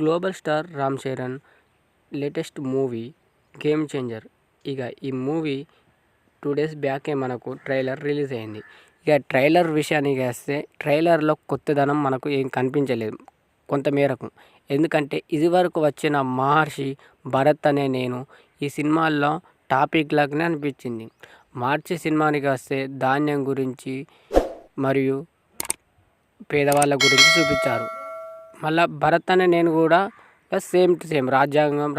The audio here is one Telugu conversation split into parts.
Global star Ram Charan latest movie game changer. ఇక ఈ మూవీ 2 డేస్ బ్యాకే మనకు ట్రైలర్ రిలీజ్ అయింది. ఇక ట్రైలర్ విషయానికి వస్తే ట్రైలర్లో కొత్తదనం మనకు ఏం కనిపించలేదు కొంతమేరకు. ఎందుకంటే ఇదివరకు వచ్చిన మహర్షి, భరత్ అనే నేను ఈ సినిమాల్లో టాపిక్ లాగానే అనిపించింది. మార్చి సినిమానికి వస్తే ధాన్యం గురించి మరియు పేదవాళ్ళ గురించి చూపించారు. మళ్ళీ భరత్ అనే నేను కూడా సేమ్ టు సేమ్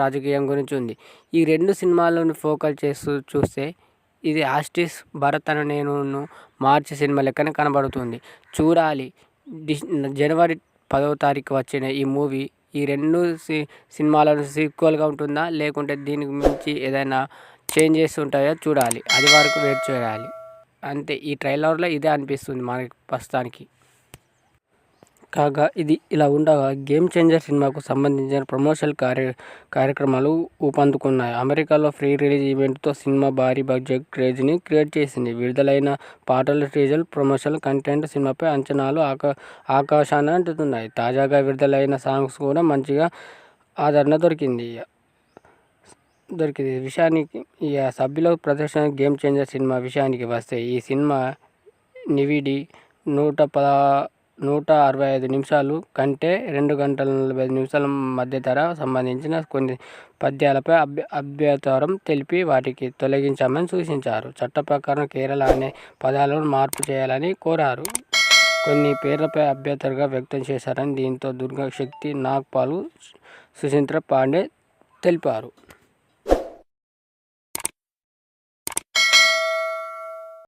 రాజకీయం గురించి ఉంది. ఈ 2 సినిమాలను ఫోకస్ చేస్తూ చూస్తే ఇది ఆస్టిస్ భరత్ అనే నేను మార్చి సినిమా లెక్కనే కనబడుతుంది. చూడాలి. జనవరి 10వ తారీఖు వచ్చిన ఈ మూవీ ఈ 2 సినిమాలను సీక్వెల్గా ఉంటుందా, లేకుంటే దీనికి మించి ఏదైనా చేంజెస్ ఉంటాయో చూడాలి. అది వరకు వెయిట్ చేయాలి. అంతే. ఈ ట్రైలర్లో ఇదే అనిపిస్తుంది మనకి ప్రస్తుతానికి. కాగా ఇది ఇలా ఉండగా గేమ్ చేంజర్ సినిమాకు సంబంధించిన ప్రమోషనల్ కార్యక్రమాలు ఊపందుకున్నాయి. అమెరికాలో ప్రీ రిలీజ్ ఈవెంట్తో సినిమా భారీ బడ్జెట్ క్రేజ్ని క్రియేట్ చేసింది. విడుదలైన పాటలు, టీజర్, ప్రమోషనల్ కంటెంట్ సినిమాపై అంచనాలు ఆకాశాన్ని అంటుతున్నాయి. తాజాగా విడుదలైన సాంగ్స్ కూడా మంచిగా ఆదరణ దొరికింది. విషయానికి సభ్యుల ప్రదర్శన గేమ్ చేంజర్ సినిమా విషయానికి వస్తే ఈ సినిమా నిడివి 165 నిమిషాలు కంటే 2 గంటల 45 నిమిషాల మధ్య ధర సంబంధించిన కొన్ని పద్యాలపై అభ్యంతరం తెలిపి వాటికి తొలగించామని సూచించారు. చట్ట ప్రకారం కేరళ అనే పదాలను మార్పు చేయాలని కోరారు. కొన్ని పేర్లపై అభ్యంతరంగా వ్యక్తం చేశారని, దీంతో దుర్గా శక్తి, నాగ్ పాల్, సుచింత్ర పాండే తెలిపారు.